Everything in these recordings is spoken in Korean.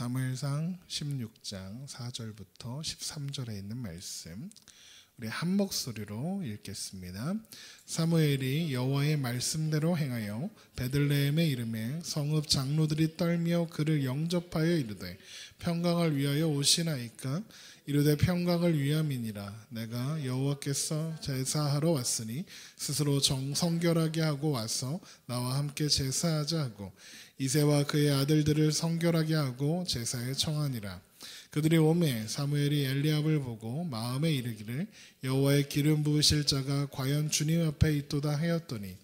사무엘상 16장 4절부터 13절에 있는 말씀 우리 한 목소리로 읽겠습니다. 사무엘이 여호와의 말씀대로 행하여 베들레헴에 이르매 성읍 장로들이 떨며 그를 영접하여 이르되 평강을 위하여 오시나이까? 이르되 평강을 위함이니라. 내가 여호와께서 제사하러 왔으니 스스로 성결하게 하고 와서 나와 함께 제사하자 하고 이새와 그의 아들들을 성결하게 하고 제사에 청하니라. 그들이 오매 사무엘이 엘리압을 보고 마음에 이르기를 여호와의 기름 부으실 자가 과연 주님 앞에 있도다 하였더니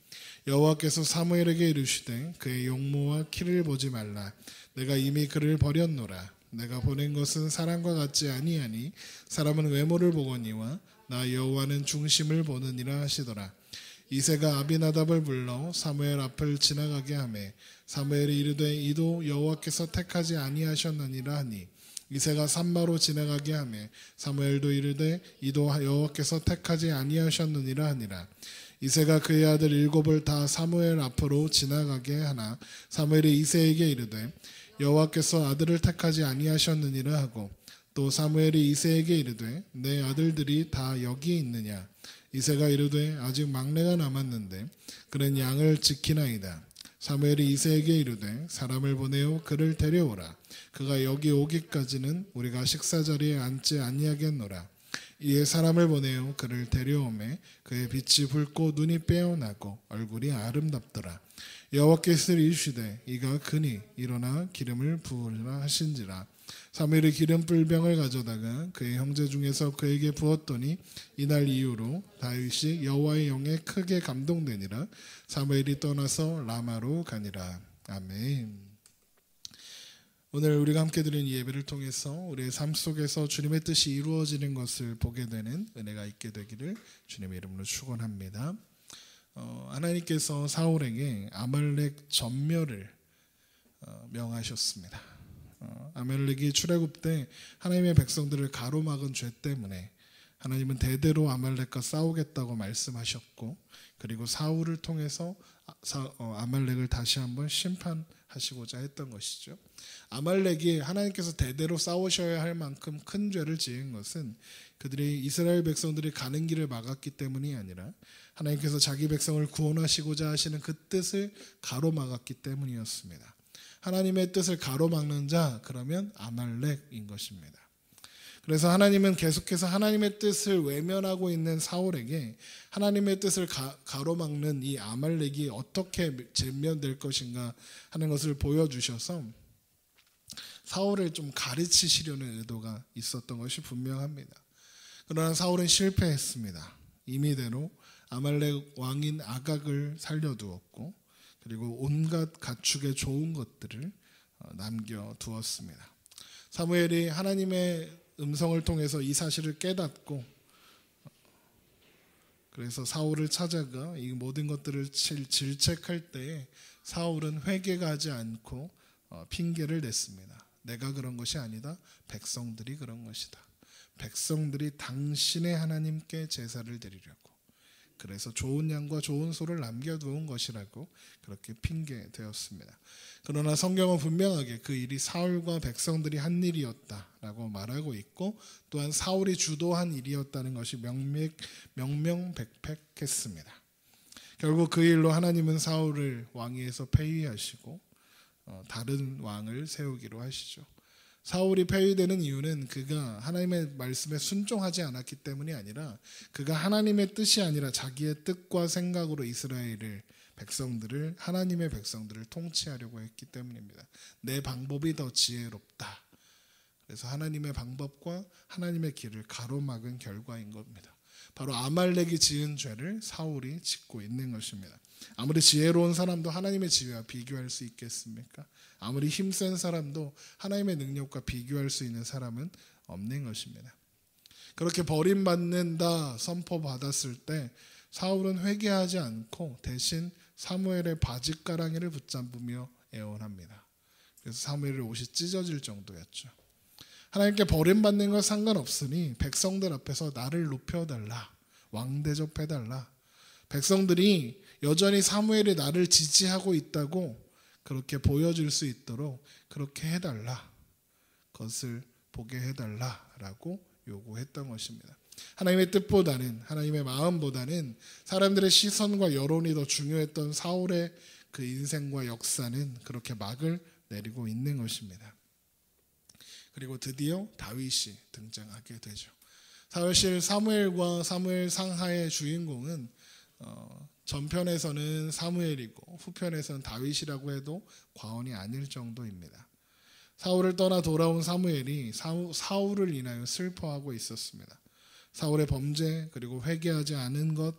여호와께서 사무엘에게 이르시되 그의 용모와 키를 보지 말라. 내가 이미 그를 버렸노라. 내가 보낸 것은 사람과 같지 아니하니 사람은 외모를 보거니와 나 여호와는 중심을 보느니라 하시더라. 이새가 아비나답을 불러 사무엘 앞을 지나가게 하매 사무엘이 이르되 이도 여호와께서 택하지 아니하셨느니라 하니 이새가 산마로 지나가게 하매 사무엘도 이르되 이도 여호와께서 택하지 아니하셨느니라 하니라. 이새가 그의 아들 7을 다 사무엘 앞으로 지나가게 하나 사무엘이 이새에게 이르되 여호와께서 아들을 택하지 아니하셨느니라 하고 또 사무엘이 이새에게 이르되 내 아들들이 다 여기 있느냐? 이새가 이르되 아직 막내가 남았는데 그는 양을 지키나이다. 사무엘이 이새에게 이르되 사람을 보내어 그를 데려오라. 그가 여기 오기까지는 우리가 식사자리에 앉지 아니하겠노라. 이에 사람을 보내어 그를 데려오매 그의 빛이 붉고 눈이 빼어나고 얼굴이 아름답더라. 여호와께서 이르시되 이가 그니 일어나 기름을 부으라 하신지라. 사무엘이 기름 뿔병을 가져다가 그의 형제 중에서 그에게 부었더니 이날 이후로 다윗이 여호와의 영에 크게 감동되니라. 사무엘이 떠나서 라마로 가니라. 아멘. 오늘 우리가 함께 드린 예배를 통해서 우리의 삶 속에서 주님의 뜻이 이루어지는 것을 보게 되는 은혜가 있게 되기를 주님의 이름으로 축원합니다. 하나님께서 사울에게 아말렉 전멸을 명하셨습니다. 아말렉이 출애굽 때 하나님의 백성들을 가로막은 죄 때문에 하나님은 대대로 아말렉과 싸우겠다고 말씀하셨고 그리고 사울을 통해서 아말렉을 다시 한번 심판하시고자 했던 것이죠. 아말렉이 하나님께서 대대로 싸우셔야 할 만큼 큰 죄를 지은 것은 그들이 이스라엘 백성들이 가는 길을 막았기 때문이 아니라 하나님께서 자기 백성을 구원하시고자 하시는 그 뜻을 가로막았기 때문이었습니다. 하나님의 뜻을 가로막는 자, 그러면 아말렉인 것입니다. 그래서 하나님은 계속해서 하나님의 뜻을 외면하고 있는 사울에게 하나님의 뜻을 가로막는 이 아말렉이 어떻게 제면될 것인가 하는 것을 보여주셔서 사울을 좀 가르치시려는 의도가 있었던 것이 분명합니다. 그러나 사울은 실패했습니다. 임의대로 아말렉 왕인 아각을 살려두었고 그리고 온갖 가축의 좋은 것들을 남겨두었습니다. 사무엘이 하나님의 음성을 통해서 이 사실을 깨닫고 그래서 사울을 찾아가 이 모든 것들을 질책할 때에 사울은 회개가 하지 않고 핑계를 냈습니다. 내가 그런 것이 아니다. 백성들이 그런 것이다. 백성들이 당신의 하나님께 제사를 드리려고 그래서 좋은 양과 좋은 소를 남겨두은 것이라고 그렇게 핑계되었습니다. 그러나 성경은 분명하게 그 일이 사울과 백성들이 한 일이었다라고 말하고 있고 또한 사울이 주도한 일이었다는 것이 명명백백했습니다. 결국 그 일로 하나님은 사울을 왕위에서 폐위하시고 다른 왕을 세우기로 하시죠. 사울이 폐위되는 이유는 그가 하나님의 말씀에 순종하지 않았기 때문이 아니라 그가 하나님의 뜻이 아니라 자기의 뜻과 생각으로 이스라엘을 백성들을 하나님의 백성들을 통치하려고 했기 때문입니다. 내 방법이 더 지혜롭다. 그래서 하나님의 방법과 하나님의 길을 가로막은 결과인 겁니다. 바로 아말렉이 지은 죄를 사울이 짓고 있는 것입니다. 아무리 지혜로운 사람도 하나님의 지혜와 비교할 수 있겠습니까? 아무리 힘센 사람도 하나님의 능력과 비교할 수 있는 사람은 없는 것입니다. 그렇게 버림받는다 선포받았을 때 사울은 회개하지 않고 대신 사무엘의 바짓가랑이를 붙잡으며 애원합니다. 그래서 사무엘의 옷이 찢어질 정도였죠. 하나님께 버림받는 건 상관없으니 백성들 앞에서 나를 높여달라. 왕 대접해달라. 백성들이 여전히 사무엘이 나를 지지하고 있다고 그렇게 보여줄 수 있도록 그렇게 해달라. 것을 보게 해달라라고 요구했던 것입니다. 하나님의 뜻보다는, 하나님의 마음보다는 사람들의 시선과 여론이 더 중요했던 사울의 그 인생과 역사는 그렇게 막을 내리고 있는 것입니다. 그리고 드디어 다윗이 등장하게 되죠. 사실 사무엘과 사무엘 상하의 주인공은 전편에서는 사무엘이고 후편에서는 다윗이라고 해도 과언이 아닐 정도입니다. 사울을 떠나 돌아온 사무엘이 사울을 인하여 슬퍼하고 있었습니다. 사울의 범죄, 그리고 회개하지 않은 것,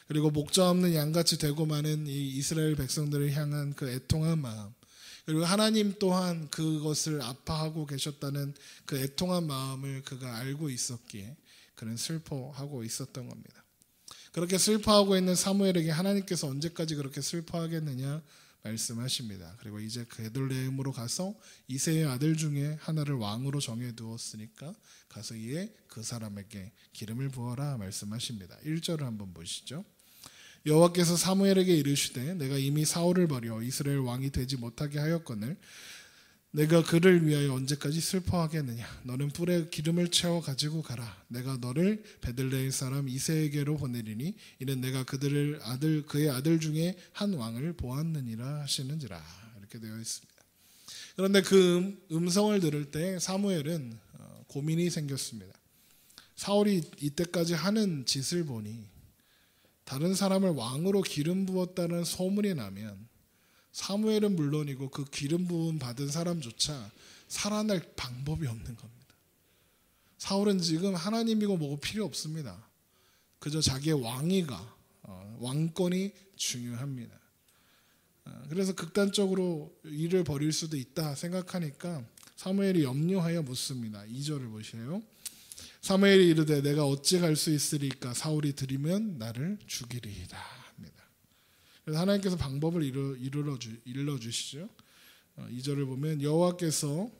그리고 목자 없는 양같이 되고 마는 이 이스라엘 백성들을 향한 그 애통한 마음, 그리고 하나님 또한 그것을 아파하고 계셨다는 그 애통한 마음을 그가 알고 있었기에 그는 슬퍼하고 있었던 겁니다. 그렇게 슬퍼하고 있는 사무엘에게 하나님께서 언제까지 그렇게 슬퍼하겠느냐 말씀하십니다. 그리고 이제 베들레헴으로 가서 이새의 아들 중에 하나를 왕으로 정해두었으니까 가서 이에 그 사람에게 기름을 부어라 말씀하십니다. 1절을 한번 보시죠. 여호와께서 사무엘에게 이르시되 내가 이미 사울을 버려 이스라엘 왕이 되지 못하게 하였거늘 내가 그를 위하여 언제까지 슬퍼하겠느냐. 너는 뿔에 기름을 채워 가지고 가라. 내가 너를 베들레헴 사람 이새에게로 보내리니 이는 내가 그의 아들 중에 한 왕을 보았느니라 하시는지라. 이렇게 되어 있습니다. 그런데 그 음성을 들을 때 사무엘은 고민이 생겼습니다. 사울이 이때까지 하는 짓을 보니 다른 사람을 왕으로 기름 부었다는 소문이 나면 사무엘은 물론이고 그 기름 부음 받은 사람조차 살아날 방법이 없는 겁니다. 사울은 지금 하나님이고 뭐고 필요 없습니다. 그저 자기의 왕위가 왕권이 중요합니다. 그래서 극단적으로 일을 벌일 수도 있다 생각하니까 사무엘이 염려하여 묻습니다. 2절을 보세요. 사무엘이 이르되 내가 어찌 갈 수 있으리까 사울이 들이면 나를 죽이리이다. 그래서 하나님께서 방법을 일러주시죠. 2절을 보면 여호와께서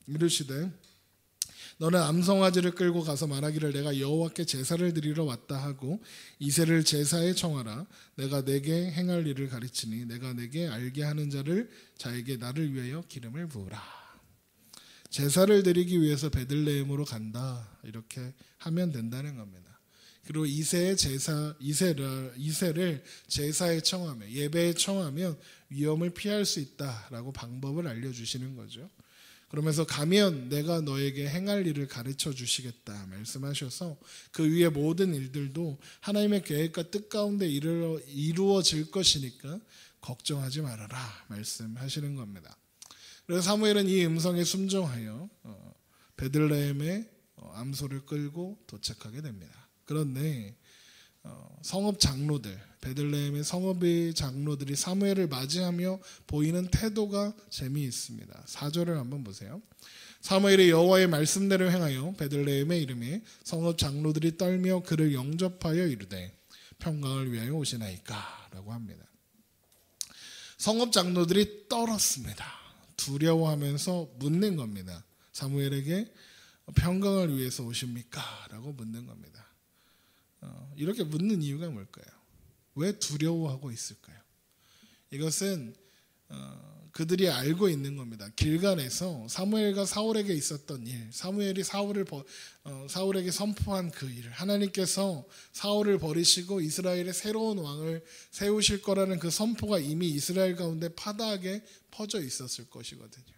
이르시되 너는 암송아지를 끌고 가서 말하기를 내가 여호와께 제사를 드리러 왔다 하고 이새를 제사에 청하라. 내가 내게 행할 일을 가르치니 내가 내게 알게 하는 자에게 나를 위하여 기름을 부으라. 제사를 드리기 위해서 베들레헴으로 간다. 이렇게 하면 된다는 겁니다. 그리고 이새를 제사에 청하며 예배에 청하면 위험을 피할 수 있다라고 방법을 알려주시는 거죠. 그러면서 가면 내가 너에게 행할 일을 가르쳐 주시겠다 말씀하셔서 그 위에 모든 일들도 하나님의 계획과 뜻 가운데 이루어질 것이니까 걱정하지 말아라 말씀하시는 겁니다. 그래서 사무엘은 이 음성에 순종하여 베들레헴에 암소를 끌고 도착하게 됩니다. 그런데 성읍 장로들, 베들레헴의 성읍의 장로들이 사무엘을 맞이하며 보이는 태도가 재미있습니다. 4절을 한번 보세요. 사무엘이 여호와의 말씀대로 행하여 베들레헴에 이르매 성읍 장로들이 떨며 그를 영접하여 이르되 평강을 위하여 오시나이까 라고 합니다. 성읍 장로들이 떨었습니다. 두려워하면서 묻는 겁니다. 사무엘에게 평강을 위해서 오십니까? 라고 묻는 겁니다. 이렇게 묻는 이유가 뭘까요? 왜 두려워하고 있을까요? 이것은 그들이 알고 있는 겁니다. 길갈에서 사무엘과 사울에게 있었던 일, 사무엘이 사울에게 선포한 그 일, 하나님께서 사울을 버리시고 이스라엘의 새로운 왕을 세우실 거라는 그 선포가 이미 이스라엘 가운데 파다하게 퍼져 있었을 것이거든요.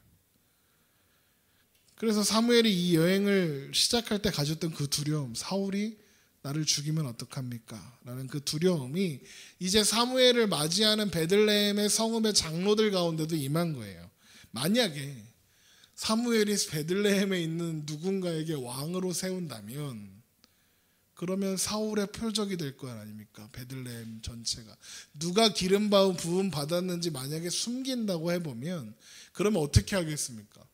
그래서 사무엘이 이 여행을 시작할 때 가졌던 그 두려움, 사울이 나를 죽이면 어떡합니까? 라는 그 두려움이 이제 사무엘을 맞이하는 베들레헴의 성읍의 장로들 가운데도 임한 거예요. 만약에 사무엘이 베들레헴에 있는 누군가에게 왕으로 세운다면 그러면 사울의 표적이 될 거 아닙니까? 베들레헴 전체가. 누가 기름 부음 받았는지 만약에 숨긴다고 해보면 그러면 어떻게 하겠습니까?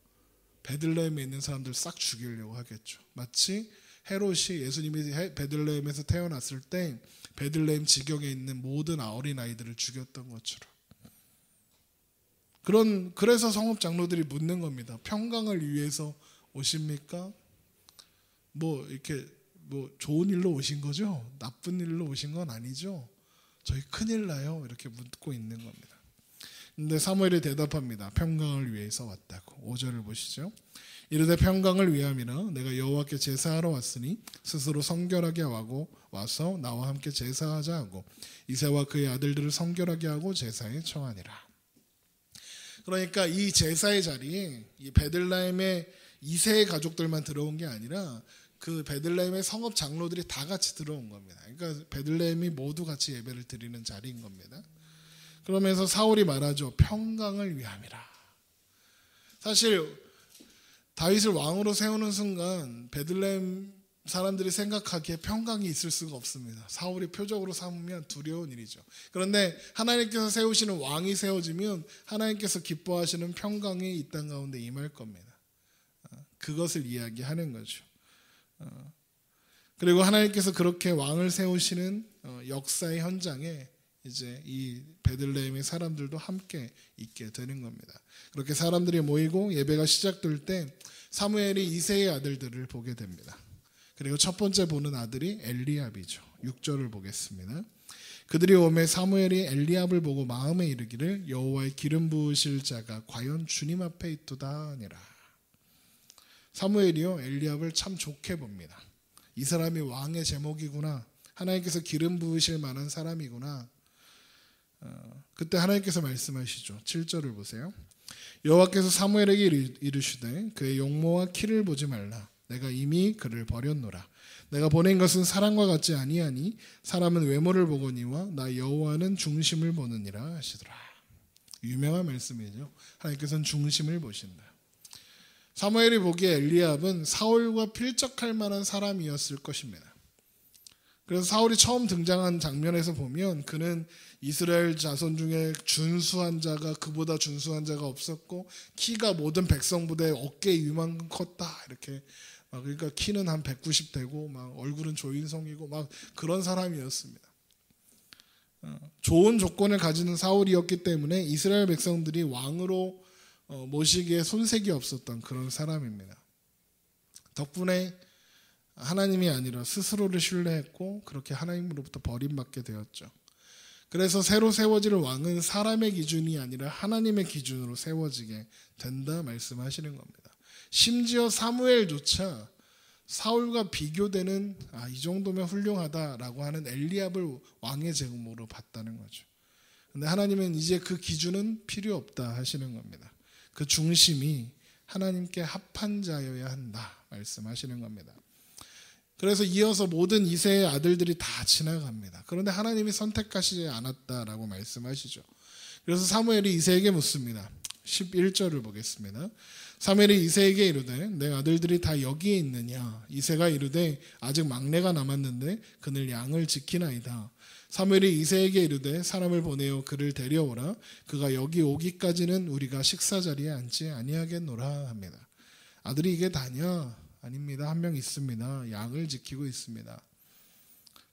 베들레헴에 있는 사람들 싹 죽이려고 하겠죠. 마치 헤롯이 예수님이 베들레헴에서 태어났을 때 베들레헴 지경에 있는 모든 어린 아이들을 죽였던 것처럼. 그래서 성읍 장로들이 묻는 겁니다. 평강을 위해서 오십니까? 이렇게 좋은 일로 오신 거죠? 나쁜 일로 오신 건 아니죠? 저희 큰일 나요. 이렇게 묻고 있는 겁니다. 근데 사무엘이 대답합니다. 평강을 위해서 왔다고. 5절을 보시죠. 이르되 평강을 위함이라 내가 여호와께 제사하러 왔으니 스스로 성결하게 하고 와서 나와 함께 제사하자 하고 이새와 그의 아들들을 성결하게 하고 제사에 청하니라. 그러니까 이 제사의 자리에 이 베들레헴의 이세의 가족들만 들어온 게 아니라 그 베들레헴의 성읍 장로들이 다 같이 들어온 겁니다. 그러니까 베들레헴이 모두 같이 예배를 드리는 자리인 겁니다. 그러면서 사울이 말하죠. 평강을 위함이라. 사실 다윗을 왕으로 세우는 순간 베들레헴 사람들이 생각하기에 평강이 있을 수가 없습니다. 사울이 표적으로 삼으면 두려운 일이죠. 그런데 하나님께서 세우시는 왕이 세워지면 하나님께서 기뻐하시는 평강이 이 땅 가운데 임할 겁니다. 그것을 이야기하는 거죠. 그리고 하나님께서 그렇게 왕을 세우시는 역사의 현장에 이제 이 베들레헴의 사람들도 함께 있게 되는 겁니다. 그렇게 사람들이 모이고 예배가 시작될 때 사무엘이 이새의 아들들을 보게 됩니다. 그리고 첫 번째 보는 아들이 엘리압이죠. 6절을 보겠습니다. 그들이 오매 사무엘이 엘리압을 보고 마음에 이르기를 여호와의 기름 부으실 자가 과연 주님 앞에 있도다 하니라. 사무엘이요 엘리압을 참 좋게 봅니다. 이 사람이 왕의 제목이구나. 하나님께서 기름 부으실 만한 사람이구나. 그때 하나님께서 말씀하시죠. 7절을 보세요. 여호와께서 사무엘에게 이르시되 그의 용모와 키를 보지 말라. 내가 이미 그를 버렸노라. 내가 보낸 것은 사람과 같지 아니하니 사람은 외모를 보거니와 나 여호와는 중심을 보느니라 하시더라. 유명한 말씀이죠. 하나님께서는 중심을 보신다. 사무엘이 보기에 엘리압은 사울과 필적할 만한 사람이었을 것입니다. 그래서 사울이 처음 등장한 장면에서 보면 그는 이스라엘 자손 중에 준수한 자가 그보다 준수한 자가 없었고 키가 모든 백성보다 어깨 위만큼 컸다 이렇게 그러니까 키는 한 190 되고 막 얼굴은 조인성이고 막 그런 사람이었습니다. 좋은 조건을 가지는 사울이었기 때문에 이스라엘 백성들이 왕으로 모시기에 손색이 없었던 그런 사람입니다. 덕분에 하나님이 아니라 스스로를 신뢰했고 그렇게 하나님으로부터 버림받게 되었죠. 그래서 새로 세워질 왕은 사람의 기준이 아니라 하나님의 기준으로 세워지게 된다 말씀하시는 겁니다. 심지어 사무엘조차 사울과 비교되는 이 정도면 훌륭하다라고 하는 엘리압을 왕의 제목으로 봤다는 거죠. 그런데 하나님은 이제 그 기준은 필요 없다 하시는 겁니다. 그 중심이 하나님께 합한 자여야 한다 말씀하시는 겁니다. 그래서 이어서 모든 이새의 아들들이 다 지나갑니다. 그런데 하나님이 선택하시지 않았다라고 말씀하시죠. 그래서 사무엘이 이새에게 묻습니다. 11절을 보겠습니다. 사무엘이 이새에게 이르되 내 아들들이 다 여기에 있느냐. 이새가 이르되 아직 막내가 남았는데 그늘 양을 지키나이다. 사무엘이 이새에게 이르되 사람을 보내어 그를 데려오라. 그가 여기 오기까지는 우리가 식사 자리에 앉지 아니하겠노라 합니다. 아들이 이게 다냐? 아닙니다. 한 명 있습니다. 양을 지키고 있습니다.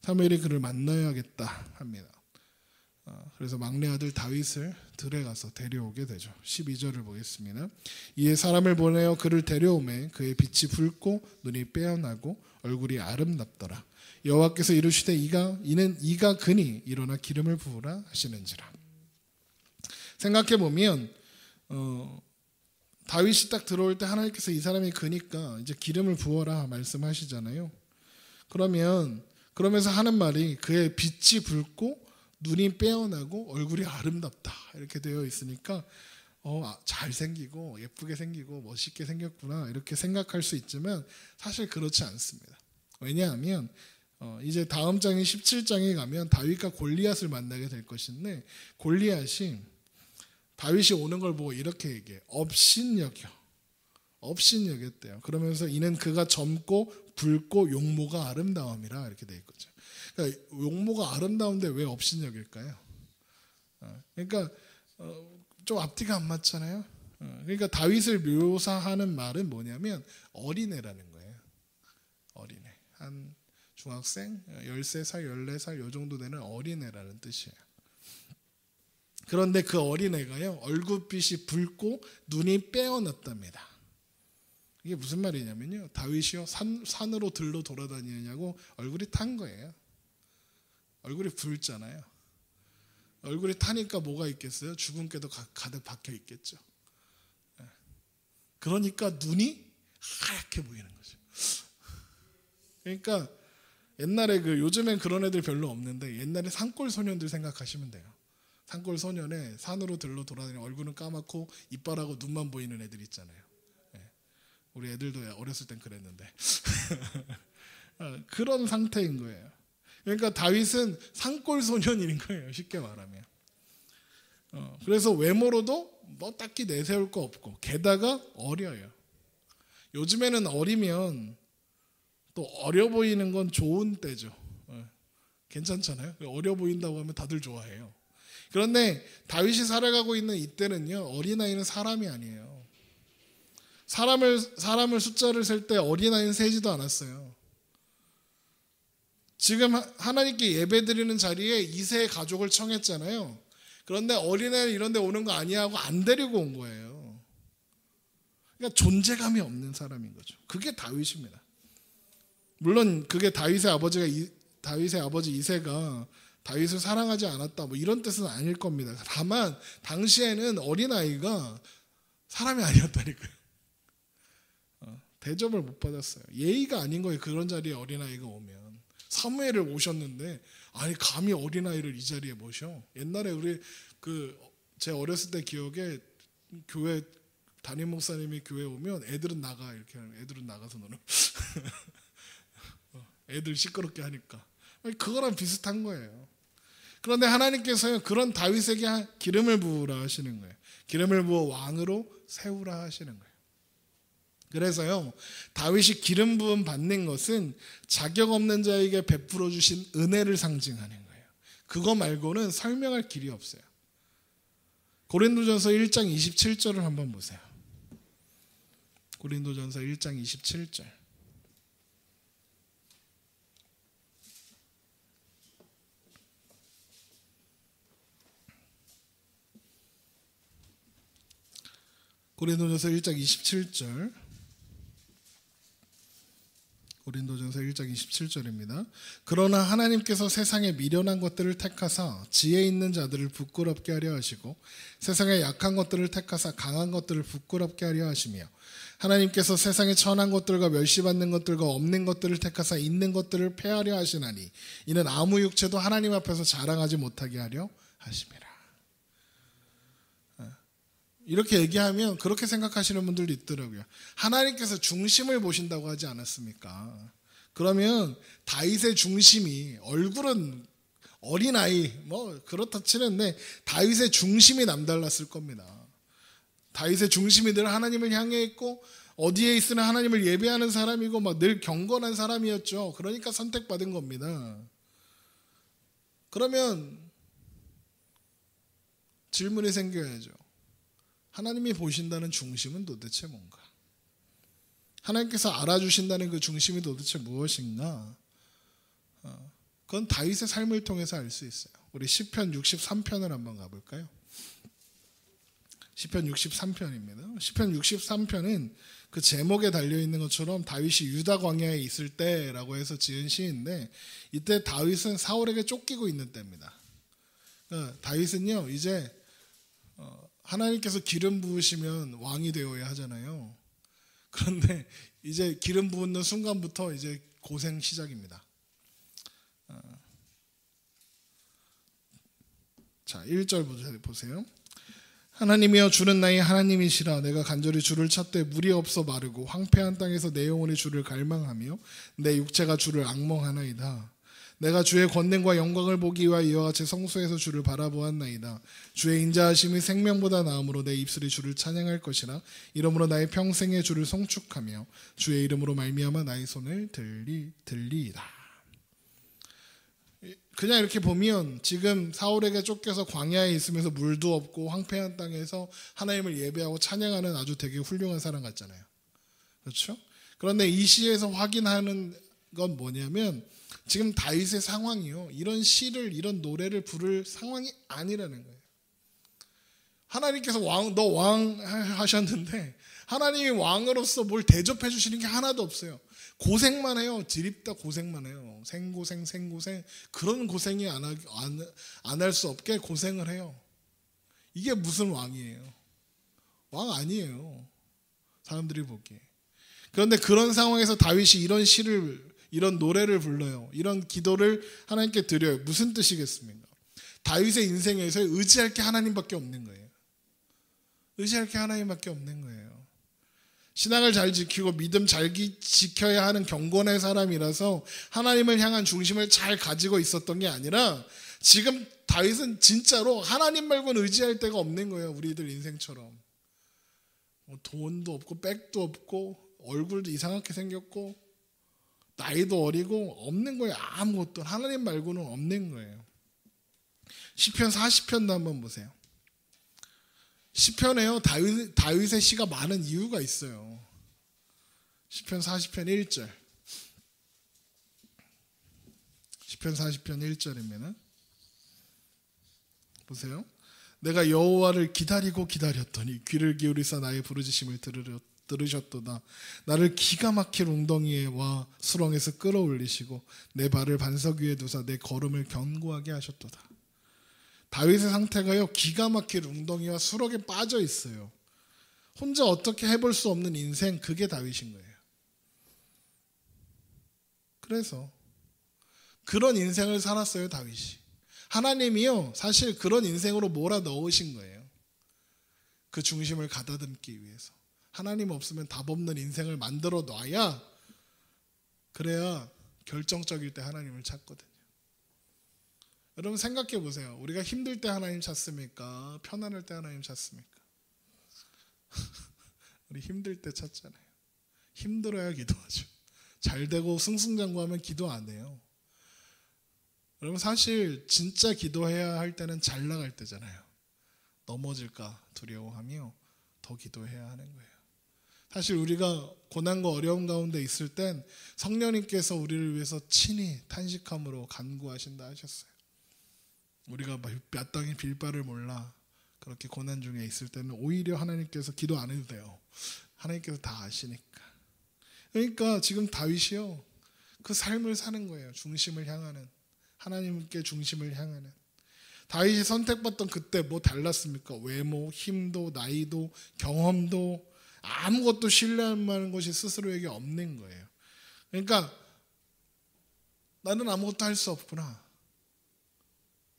사무엘이 그를 만나야겠다 합니다. 그래서 막내 아들 다윗을 들에 가서 데려오게 되죠. 12절을 보겠습니다. 이에 사람을 보내어 그를 데려오매 그의 빛이 붉고 눈이 빼어나고 얼굴이 아름답더라. 여호와께서 이르시되 이가 그니 일어나 기름을 부으라 하시는지라. 생각해 보면 다윗이 딱 들어올 때 하나님께서 이 사람이 그니까 이제 기름을 부어라 말씀하시잖아요. 그러면서 하는 말이 그의 빛이 붉고 눈이 빼어나고 얼굴이 아름답다 이렇게 되어 있으니까 잘생기고 예쁘게 생기고 멋있게 생겼구나 이렇게 생각할 수 있지만 사실 그렇지 않습니다. 왜냐하면 이제 다음 장인 17장에 가면 다윗과 골리앗을 만나게 될 것인데 골리앗이 다윗이 오는 걸 보고 이렇게 얘기해요. 업신여겼대요. 그러면서 이는 그가 젊고 붉고 용모가 아름다움이라 이렇게 돼 있거든요. 그러니까 용모가 아름다운데 왜 업신여길까요? 그러니까 좀 앞뒤가 안 맞잖아요. 그러니까 다윗을 묘사하는 말은 뭐냐면 어린애라는 거예요. 어린애. 한 중학생 13살, 14살 요 정도 되는 어린애라는 뜻이에요. 그런데 그 어린애가요 얼굴빛이 붉고 눈이 빼어났답니다. 이게 무슨 말이냐면요 다윗이요 산으로 들로 돌아다니느냐고 얼굴이 탄 거예요. 얼굴이 붉잖아요. 얼굴이 타니까 뭐가 있겠어요? 주근깨도 가득 박혀 있겠죠. 그러니까 눈이 하얗게 보이는 거죠. 그러니까 옛날에 요즘엔 그런 애들 별로 없는데 옛날에 산골 소년들 생각하시면 돼요. 산골 소년에 산으로 들러 돌아다니는 얼굴은 까맣고 이빨하고 눈만 보이는 애들 있잖아요. 우리 애들도 어렸을 땐 그랬는데 그런 상태인 거예요. 그러니까 다윗은 산골 소년인 거예요. 쉽게 말하면. 그래서 외모로도 뭐 딱히 내세울 거 없고 게다가 어려요. 요즘에는 어리면 또 어려 보이는 건 좋은 때죠. 괜찮잖아요. 어려 보인다고 하면 다들 좋아해요. 그런데 다윗이 살아가고 있는 이때는요, 어린아이는 사람이 아니에요. 사람을 숫자를 셀 때 어린아이는 세지도 않았어요. 지금 하나님께 예배드리는 자리에 이세의 가족을 청했잖아요. 그런데 어린애 이런 데 오는 거 아니야 하고 안 데리고 온 거예요. 그러니까 존재감이 없는 사람인 거죠. 그게 다윗입니다. 물론 그게 다윗의 아버지 이세가 다윗을 사랑하지 않았다 뭐 이런 뜻은 아닐 겁니다. 다만 당시에는 어린아이가 사람이 아니었다니까요. 대접을 못 받았어요. 예의가 아닌 거예요. 그런 자리에 어린아이가 오면. 사무엘을 모셨는데 아니 감히 어린아이를 이 자리에 모셔. 옛날에 우리 제 어렸을 때 기억에 교회 담임 목사님이 교회 오면 애들은 나가 이렇게 하는, 애들은 나가서 노는 애들 시끄럽게 하니까 그거랑 비슷한 거예요. 그런데 하나님께서는 그런 다윗에게 기름을 부으라 하시는 거예요. 기름을 부어 왕으로 세우라 하시는 거예요. 그래서요, 다윗이 기름 부음 받는 것은 자격 없는 자에게 베풀어 주신 은혜를 상징하는 거예요. 그거 말고는 설명할 길이 없어요. 고린도전서 1장 27절을 한번 보세요. 고린도전서 1장 27절. 고린도전서 1장 27절. 고린도전서 1장 27절입니다. 그러나 하나님께서 세상에 미련한 것들을 택하사 지혜 있는 자들을 부끄럽게 하려 하시고 세상에 약한 것들을 택하사 강한 것들을 부끄럽게 하려 하시며 하나님께서 세상에 천한 것들과 멸시받는 것들과 없는 것들을 택하사 있는 것들을 폐하려 하시나니 이는 아무 육체도 하나님 앞에서 자랑하지 못하게 하려 하심이라. 이렇게 얘기하면 그렇게 생각하시는 분들도 있더라고요. 하나님께서 중심을 보신다고 하지 않았습니까? 그러면 다윗의 중심이, 얼굴은 어린아이 뭐 그렇다 치는데 다윗의 중심이 남달랐을 겁니다. 다윗의 중심이 늘 하나님을 향해 있고 어디에 있으나 하나님을 예배하는 사람이고 막 늘 경건한 사람이었죠. 그러니까 선택받은 겁니다. 그러면 질문이 생겨야죠. 하나님이 보신다는 중심은 도대체 뭔가? 하나님께서 알아주신다는 그 중심이 도대체 무엇인가? 그건 다윗의 삶을 통해서 알 수 있어요. 우리 시편 63편을 한번 가볼까요? 시편 63편입니다. 시편 63편은 그 제목에 달려있는 것처럼 다윗이 유다 광야에 있을 때라고 해서 지은 시인데 이때 다윗은 사울에게 쫓기고 있는 때입니다. 그러니까 다윗은요 이제 하나님께서 기름 부으시면 왕이 되어야 하잖아요. 그런데 이제 기름 부은 순간부터 이제 고생 시작입니다. 자, 1절부터 보세요. 하나님이여 주는 나의 하나님이시라. 내가 간절히 주를 찾되 물이 없어 마르고 황폐한 땅에서 내 영혼이 주를 갈망하며 내 육체가 주를 앙몽하나이다. 내가 주의 권능과 영광을 보기 위하여 이와 같이 성소에서 주를 바라보았나이다. 주의 인자하심이 생명보다 나음으로 내 입술이 주를 찬양할 것이라. 이러므로 나의 평생에 주를 송축하며 주의 이름으로 말미암아 나의 손을 들리이다. 그냥 이렇게 보면 지금 사울에게 쫓겨서 광야에 있으면서 물도 없고 황폐한 땅에서 하나님을 예배하고 찬양하는 아주 되게 훌륭한 사람 같잖아요. 그렇죠? 그런데 이 시에서 확인하는 건 뭐냐면 지금 다윗의 상황이요. 이런 시를, 이런 노래를 부를 상황이 아니라는 거예요. 하나님께서 너 왕 하셨는데 하나님이 왕으로서 뭘 대접해 주시는 게 하나도 없어요. 고생만 해요. 드립다 고생만 해요. 생고생 그런 고생이 안 할 수 없게 고생을 해요. 이게 무슨 왕이에요? 왕 아니에요. 사람들이 보기에. 그런데 그런 상황에서 다윗이 이런 시를, 이런 노래를 불러요. 이런 기도를 하나님께 드려요. 무슨 뜻이겠습니까? 다윗의 인생에서 의지할 게 하나님밖에 없는 거예요. 의지할 게 하나님밖에 없는 거예요. 신앙을 잘 지키고 믿음 잘 지켜야 하는 경건의 사람이라서 하나님을 향한 중심을 잘 가지고 있었던 게 아니라 지금 다윗은 진짜로 하나님 말고는 의지할 데가 없는 거예요. 우리들 인생처럼. 돈도 없고 백도 없고 얼굴도 이상하게 생겼고 나이도 어리고 없는 거예요. 아무것도 하나님 말고는 없는 거예요. 시편 40편도 한번 보세요. 시편에요. 다윗의 시가 많은 이유가 있어요. 시편 40편 1절. 시편 40편 1절이면은 보세요. 내가 여호와를 기다리고 기다렸더니 귀를 기울이사 나의 부르짖음을 들으셨도다. 나를 기가 막힐 웅덩이와 수렁에서 끌어올리시고 내 발을 반석 위에 두사 내 걸음을 견고하게 하셨도다. 다윗의 상태가요, 기가 막힐 웅덩이와 수렁에 빠져 있어요. 혼자 어떻게 해볼 수 없는 인생, 그게 다윗인 거예요. 그래서 그런 인생을 살았어요, 다윗이. 하나님이요, 사실 그런 인생으로 몰아 넣으신 거예요. 그 중심을 가다듬기 위해서. 하나님 없으면 답 없는 인생을 만들어 놔야, 그래야 결정적일 때 하나님을 찾거든요. 여러분 생각해 보세요. 우리가 힘들 때 하나님 찾습니까? 편안할 때 하나님 찾습니까? 우리 힘들 때 찾잖아요. 힘들어야 기도하죠. 잘 되고 승승장구하면 기도 안 해요. 여러분 사실 진짜 기도해야 할 때는 잘 나갈 때잖아요. 넘어질까 두려워하며 더 기도해야 하는 거예요. 사실 우리가 고난과 어려움 가운데 있을 땐 성령님께서 우리를 위해서 친히 탄식함으로 간구하신다 하셨어요. 우리가 마땅히 빌 바를 몰라 그렇게 고난 중에 있을 때는 오히려 하나님께서 기도 안 해도 돼요. 하나님께서 다 아시니까. 그러니까 지금 다윗이요, 그 삶을 사는 거예요. 중심을 향하는, 하나님께 중심을 향하는. 다윗이 선택받던 그때 뭐 달랐습니까? 외모, 힘도, 나이도, 경험도 아무것도 신뢰할 만한 것이 스스로에게 없는 거예요. 그러니까 나는 아무것도 할 수 없구나,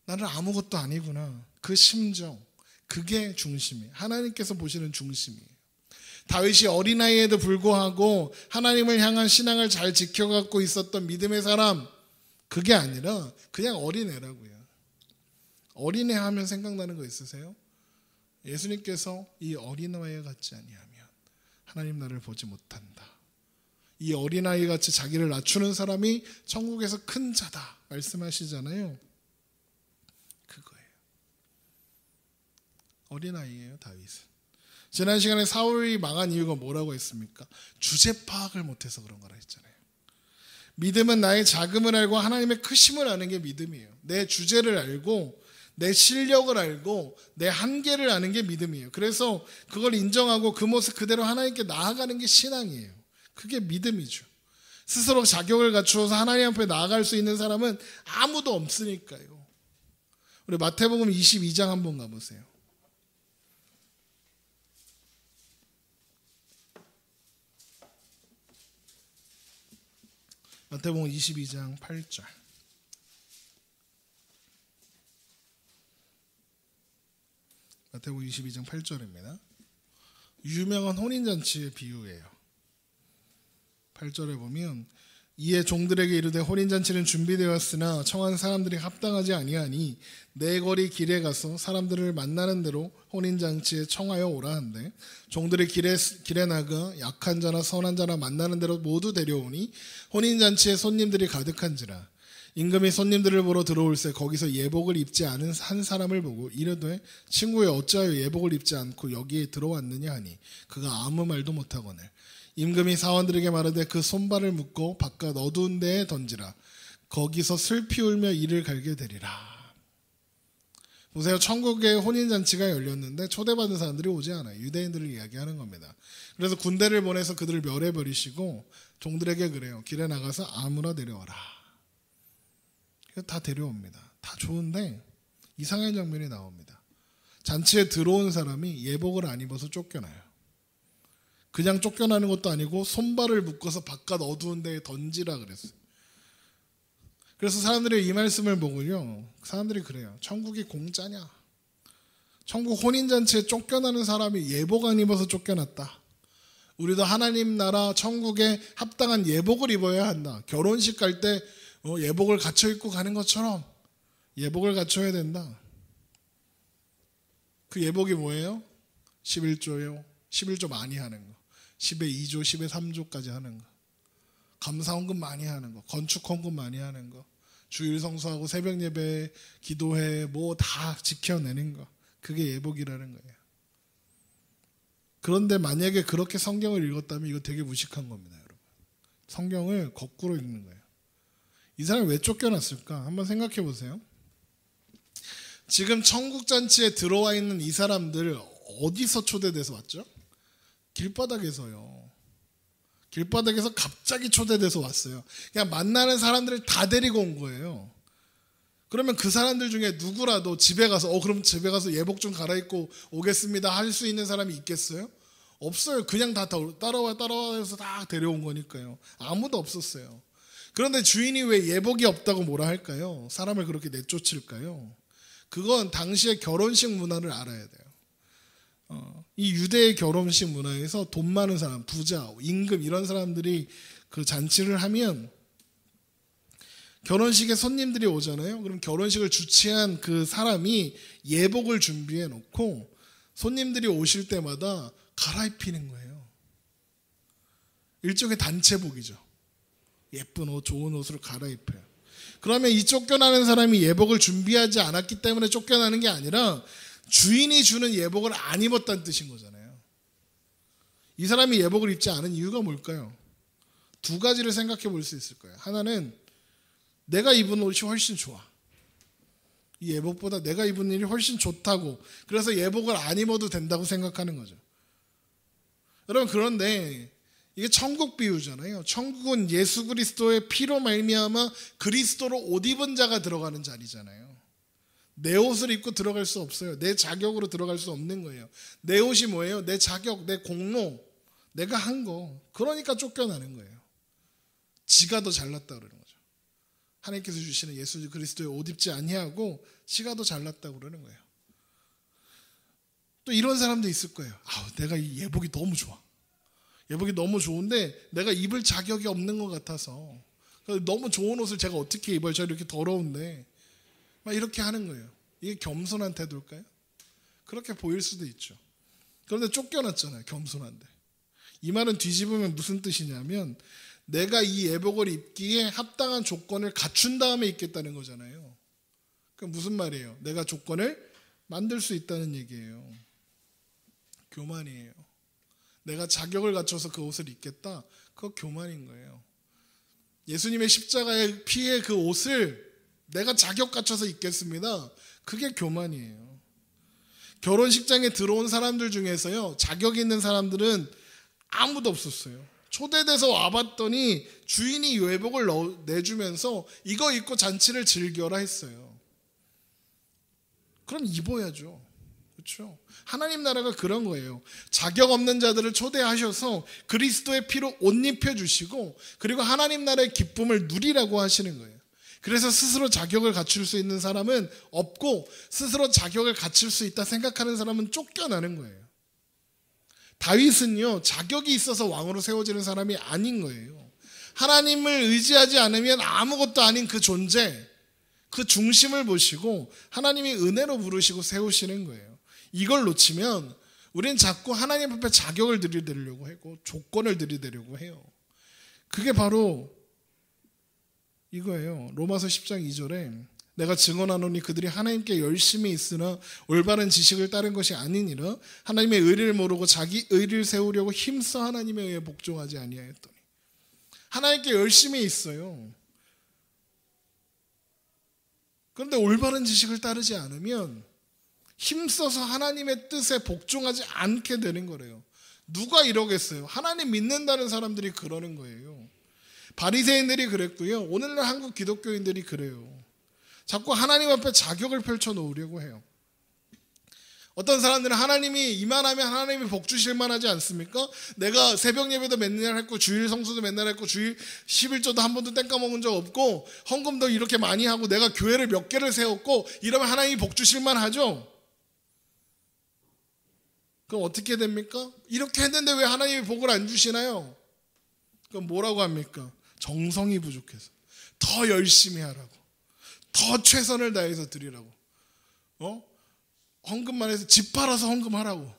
나는 아무것도 아니구나, 그 심정, 그게 중심이에요. 하나님께서 보시는 중심이에요. 다윗이 어린아이에도 불구하고 하나님을 향한 신앙을 잘 지켜갖고 있었던 믿음의 사람, 그게 아니라 그냥 어린애라고요. 어린애 하면 생각나는 거 있으세요? 예수님께서 이 어린아이 같지 아니하면 하나님 나를 보지 못한다. 이 어린아이 같이 자기를 낮추는 사람이 천국에서 큰 자다 말씀하시잖아요. 그거예요. 어린아이예요, 다윗은. 지난 시간에 사울이 망한 이유가 뭐라고 했습니까? 주제 파악을 못해서 그런 거라 했잖아요. 믿음은 나의 작음을 알고 하나님의 크심을 아는 게 믿음이에요. 내 주제를 알고 내 실력을 알고 내 한계를 아는 게 믿음이에요. 그래서 그걸 인정하고 그 모습 그대로 하나님께 나아가는 게 신앙이에요. 그게 믿음이죠. 스스로 자격을 갖추어서 하나님 앞에 나아갈 수 있는 사람은 아무도 없으니까요. 우리 마태복음 22장 한번 가보세요. 마태복음 22장 8절. 마태복음 22장 8절입니다. 유명한 혼인잔치의 비유예요. 8절에 보면 이에 종들에게 이르되 혼인잔치는 준비되었으나 청한 사람들이 합당하지 아니하니 내 거리 길에 가서 사람들을 만나는 대로 혼인잔치에 청하여 오라 한대 종들이 길에 나가 약한 자나 선한 자나 만나는 대로 모두 데려오니 혼인잔치에 손님들이 가득한지라 임금이 손님들을 보러 들어올새 거기서 예복을 입지 않은 한 사람을 보고 이르되 친구여 어찌하여 예복을 입지 않고 여기에 들어왔느냐 하니 그가 아무 말도 못하거늘 임금이 사원들에게 말하되 그 손발을 묶고 바깥 어두운 데에 던지라 거기서 슬피 울며 이를 갈게 되리라. 보세요. 천국에 혼인잔치가 열렸는데 초대받은 사람들이 오지 않아요. 유대인들을 이야기하는 겁니다. 그래서 군대를 보내서 그들을 멸해버리시고 종들에게 그래요. 길에 나가서 아무나 데려와라. 다 데려옵니다. 다 좋은데 이상한 장면이 나옵니다. 잔치에 들어온 사람이 예복을 안 입어서 쫓겨나요. 그냥 쫓겨나는 것도 아니고 손발을 묶어서 바깥 어두운 데에 던지라 그랬어요. 그래서 사람들이 이 말씀을 보고요. 사람들이 그래요. 천국이 공짜냐? 천국 혼인잔치에 쫓겨나는 사람이 예복 안 입어서 쫓겨났다. 우리도 하나님 나라 천국에 합당한 예복을 입어야 한다. 결혼식 갈 때 예복을 갖춰 입고 가는 것처럼 예복을 갖춰야 된다. 그 예복이 뭐예요? 11조요. 11조 많이 하는 거. 10에 2조, 10에 3조까지 하는 거. 감사헌금 많이 하는 거. 건축헌금 많이 하는 거. 주일 성수하고 새벽 예배, 기도회 뭐 다 지켜내는 거. 그게 예복이라는 거예요. 그런데 만약에 그렇게 성경을 읽었다면 이거 되게 무식한 겁니다, 여러분. 성경을 거꾸로 읽는 거예요. 이 사람이 왜 쫓겨났을까? 한번 생각해 보세요. 지금 천국잔치에 들어와 있는 이 사람들 어디서 초대돼서 왔죠? 길바닥에서요. 길바닥에서 갑자기 초대돼서 왔어요. 그냥 만나는 사람들을 다 데리고 온 거예요. 그러면 그 사람들 중에 누구라도 집에 가서 그럼 집에 가서 예복 좀 갈아입고 오겠습니다 할 수 있는 사람이 있겠어요? 없어요. 그냥 다 따라와 해서 다 데려온 거니까요. 아무도 없었어요. 그런데 주인이 왜 예복이 없다고 뭐라 할까요? 사람을 그렇게 내쫓을까요? 그건 당시의 결혼식 문화를 알아야 돼요. 이 유대의 결혼식 문화에서 돈 많은 사람, 부자, 임금 이런 사람들이 그 잔치를 하면 결혼식에 손님들이 오잖아요. 그럼 결혼식을 주최한 그 사람이 예복을 준비해 놓고 손님들이 오실 때마다 갈아입히는 거예요. 일종의 단체복이죠. 예쁜 옷, 좋은 옷으로 갈아입혀요. 그러면 이 쫓겨나는 사람이 예복을 준비하지 않았기 때문에 쫓겨나는 게 아니라 주인이 주는 예복을 안 입었다는 뜻인 거잖아요. 이 사람이 예복을 입지 않은 이유가 뭘까요? 두 가지를 생각해 볼 수 있을 거예요. 하나는 내가 입은 옷이 훨씬 좋아. 이 예복보다 내가 입은 일이 훨씬 좋다고. 그래서 예복을 안 입어도 된다고 생각하는 거죠. 여러분 그런데 이게 천국 비유잖아요. 천국은 예수 그리스도의 피로 말미암아 그리스도로 옷 입은 자가 들어가는 자리잖아요. 내 옷을 입고 들어갈 수 없어요. 내 자격으로 들어갈 수 없는 거예요. 내 옷이 뭐예요? 내 자격, 내 공로, 내가 한 거. 그러니까 쫓겨나는 거예요. 지가 더 잘났다 그러는 거죠. 하나님께서 주시는 예수 그리스도의 옷 입지 아니하고 지가 더 잘났다 그러는 거예요. 또 이런 사람도 있을 거예요. 내가 이 예복이 너무 좋아. 예복이 너무 좋은데 내가 입을 자격이 없는 것 같아서 너무 좋은 옷을 제가 어떻게 입어요? 저 이렇게 더러운데 막 이렇게 하는 거예요. 이게 겸손한 태도일까요? 그렇게 보일 수도 있죠. 그런데 쫓겨났잖아요. 겸손한데. 이 말은 뒤집으면 무슨 뜻이냐면 내가 이 예복을 입기에 합당한 조건을 갖춘 다음에 입겠다는 거잖아요. 그럼 무슨 말이에요? 내가 조건을 만들 수 있다는 얘기예요. 교만이에요. 내가 자격을 갖춰서 그 옷을 입겠다. 그거 교만인 거예요. 예수님의 십자가의 피의 그 옷을 내가 자격 갖춰서 입겠습니다. 그게 교만이에요. 결혼식장에 들어온 사람들 중에서요. 자격 있는 사람들은 아무도 없었어요. 초대돼서 와봤더니 주인이 예복을 내주면서 이거 입고 잔치를 즐겨라 했어요. 그럼 입어야죠. 그렇죠? 하나님 나라가 그런 거예요. 자격 없는 자들을 초대하셔서 그리스도의 피로 옷 입혀주시고 그리고 하나님 나라의 기쁨을 누리라고 하시는 거예요. 그래서 스스로 자격을 갖출 수 있는 사람은 없고 스스로 자격을 갖출 수 있다 생각하는 사람은 쫓겨나는 거예요. 다윗은요, 자격이 있어서 왕으로 세워지는 사람이 아닌 거예요. 하나님을 의지하지 않으면 아무것도 아닌 그 존재, 그 중심을 보시고 하나님이 은혜로 부르시고 세우시는 거예요. 이걸 놓치면 우리는 자꾸 하나님 앞에 자격을 들이대려고 하고 조건을 들이대려고 해요. 그게 바로 이거예요. 로마서 10장 2절에 내가 증언하노니 그들이 하나님께 열심히 있으나 올바른 지식을 따른 것이 아니니라 하나님의 의를 모르고 자기 의를 세우려고 힘써 하나님에 의해 복종하지 아니하였더니. 하나님께 열심히 있어요. 그런데 올바른 지식을 따르지 않으면 힘써서 하나님의 뜻에 복종하지 않게 되는 거래요. 누가 이러겠어요? 하나님 믿는다는 사람들이 그러는 거예요. 바리새인들이 그랬고요. 오늘날 한국 기독교인들이 그래요. 자꾸 하나님 앞에 자격을 펼쳐놓으려고 해요. 어떤 사람들은 하나님이 이만하면 하나님이 복 주실 만하지 않습니까? 내가 새벽 예배도 맨날 했고 주일 성수도 맨날 했고 주일 11조도 한 번도 땡 까먹은 적 없고 헌금도 이렇게 많이 하고 내가 교회를 몇 개를 세웠고 이러면 하나님이 복 주실 만하죠? 그럼 어떻게 됩니까? 이렇게 했는데 왜 하나님이 복을 안 주시나요? 그럼 뭐라고 합니까? 정성이 부족해서 더 열심히 하라고, 더 최선을 다해서 드리라고, 헌금만 해서 집 팔아서 헌금하라고,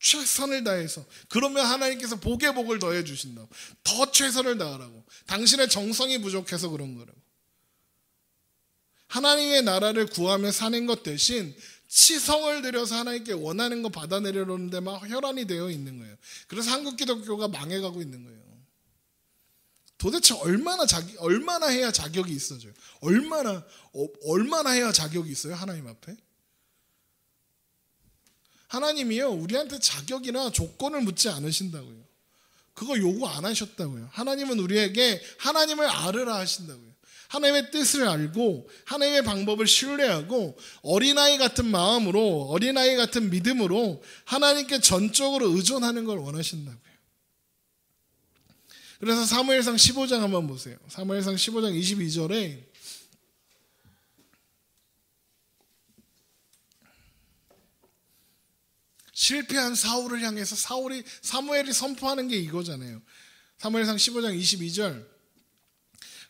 최선을 다해서. 그러면 하나님께서 복의 복을 더해 주신다고. 더 최선을 다하라고. 당신의 정성이 부족해서 그런 거라고. 하나님의 나라를 구하며 사는 것 대신 치성을 들여서 하나님께 원하는 거 받아내려는 데만 혈안이 되어 있는 거예요. 그래서 한국 기독교가 망해가고 있는 거예요. 도대체 얼마나 해야 자격이 있어져요? 얼마나 해야 자격이 있어요? 하나님 앞에? 하나님이요, 우리한테 자격이나 조건을 묻지 않으신다고요. 그거 요구 안 하셨다고요. 하나님은 우리에게 하나님을 알으라 하신다고요. 하나님의 뜻을 알고 하나님의 방법을 신뢰하고 어린아이 같은 마음으로, 어린아이 같은 믿음으로 하나님께 전적으로 의존하는 걸 원하신다고요. 그래서 사무엘상 15장 한번 보세요. 사무엘상 15장 22절에 실패한 사울을 향해서 사무엘이 선포하는 게 이거잖아요. 사무엘상 15장 22절,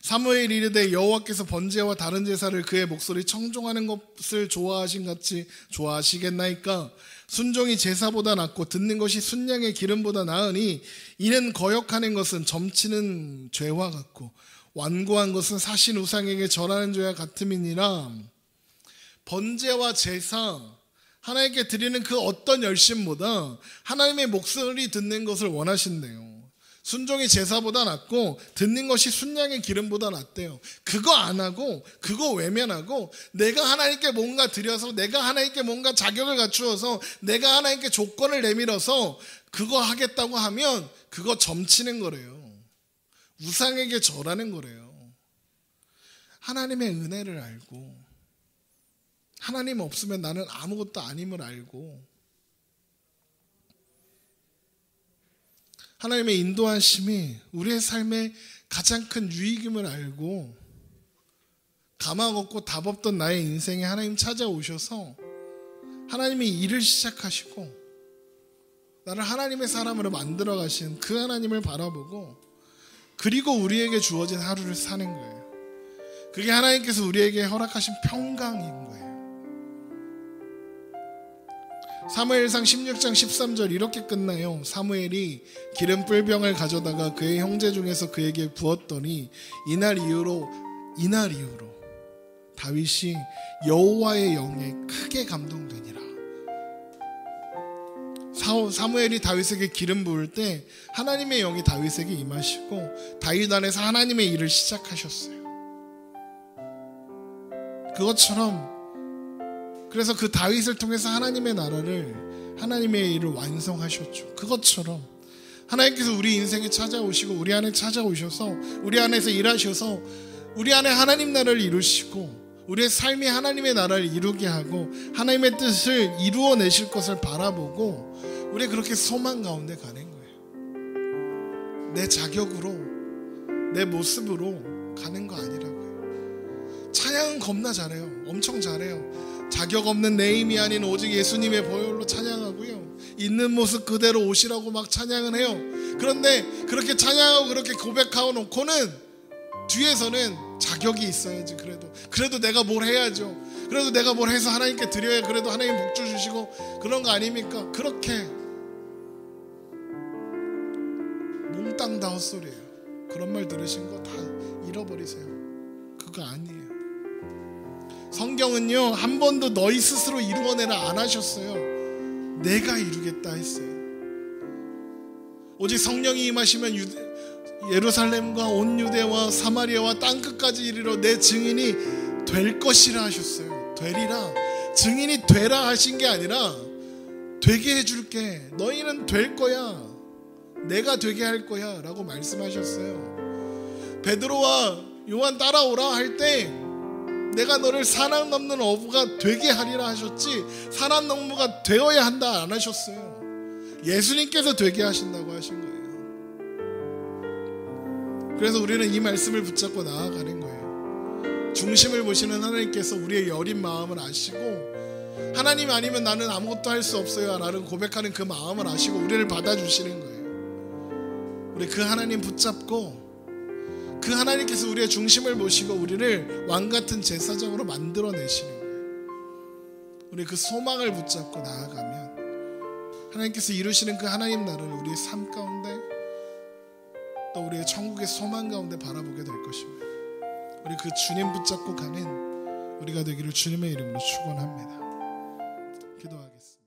사무엘이 이르되 여호와께서 번제와 다른 제사를 그의 목소리 청종하는 것을 좋아하신 같이 좋아하시겠나이까? 순종이 제사보다 낫고 듣는 것이 순양의 기름보다 나으니 이는 거역하는 것은 점치는 죄와 같고 완고한 것은 사신 우상에게 절하는 죄와 같음이니라. 번제와 제사, 하나님께 드리는 그 어떤 열심보다 하나님의 목소리 듣는 것을 원하신대요. 순종이 제사보다 낫고 듣는 것이 순양의 기름보다 낫대요. 그거 안 하고 그거 외면하고 내가 하나님께 뭔가 드려서 내가 하나님께 뭔가 자격을 갖추어서 내가 하나님께 조건을 내밀어서 그거 하겠다고 하면 그거 점치는 거래요. 우상에게 절하는 거래요. 하나님의 은혜를 알고 하나님 없으면 나는 아무것도 아님을 알고 하나님의 인도하심이 우리의 삶의 가장 큰 유익임을 알고 가망 없고 답 없던 나의 인생에 하나님 찾아오셔서 하나님이 일을 시작하시고 나를 하나님의 사람으로 만들어 가신 그 하나님을 바라보고 그리고 우리에게 주어진 하루를 사는 거예요. 그게 하나님께서 우리에게 허락하신 평강인 거예요. 사무엘상 16장 13절 이렇게 끝나요. 사무엘이 기름 뿔병을 가져다가 그의 형제 중에서 그에게 부었더니 이날 이후로 다윗이 여호와의 영에 크게 감동되니라. 사무엘이 다윗에게 기름 부을 때 하나님의 영이 다윗에게 임하시고 다윗 안에서 하나님의 일을 시작하셨어요. 그것처럼 그래서 그 다윗을 통해서 하나님의 나라를, 하나님의 일을 완성하셨죠. 그것처럼 하나님께서 우리 인생에 찾아오시고 우리 안에 찾아오셔서 우리 안에서 일하셔서 우리 안에 하나님 나라를 이루시고 우리의 삶이 하나님의 나라를 이루게 하고 하나님의 뜻을 이루어내실 것을 바라보고 우리 그렇게 소망 가운데 가는 거예요. 내 자격으로 내 모습으로 가는 거 아니라고요. 찬양은 겁나 잘해요. 엄청 잘해요. 자격 없는 내 힘이 아닌 오직 예수님의 보혈로 찬양하고요. 있는 모습 그대로 오시라고 막 찬양을 해요. 그런데 그렇게 찬양하고 그렇게 고백하고 놓고는 뒤에서는 자격이 있어야지. 그래도 내가 뭘 해야죠. 그래도 내가 뭘 해서 하나님께 드려야 그래도 하나님 복주 주시고 그런 거 아닙니까? 그렇게 몽땅 다 헛소리예요. 그런 말 들으신 거 다 잃어버리세요. 그거 아니에요. 성경은요, 한 번도 너희 스스로 이루어내라 안 하셨어요. 내가 이루겠다 했어요. 오직 성령이 임하시면 예루살렘과 온 유대와 사마리아와 땅끝까지 이르러 내 증인이 될 것이라 하셨어요. 되리라. 증인이 되라 하신 게 아니라 되게 해줄게. 너희는 될 거야. 내가 되게 할 거야 라고 말씀하셨어요. 베드로와 요한 따라오라 할 때 내가 너를 산악 넘는 어부가 되게 하리라 하셨지 산악 넘무가 되어야 한다 안 하셨어요. 예수님께서 되게 하신다고 하신 거예요. 그래서 우리는 이 말씀을 붙잡고 나아가는 거예요. 중심을 보시는 하나님께서 우리의 여린 마음을 아시고 하나님 아니면 나는 아무것도 할 수 없어요 라는 고백하는 그 마음을 아시고 우리를 받아주시는 거예요. 우리 그 하나님 붙잡고 그 하나님께서 우리의 중심을 보시고 우리를 왕같은 제사장으로 만들어내시는 거예요. 우리 그 소망을 붙잡고 나아가면 하나님께서 이루시는 그 하나님 나라를 우리의 삶 가운데 또 우리의 천국의 소망 가운데 바라보게 될 것입니다. 우리 그 주님 붙잡고 가는 우리가 되기를 주님의 이름으로 축원합니다. 기도하겠습니다.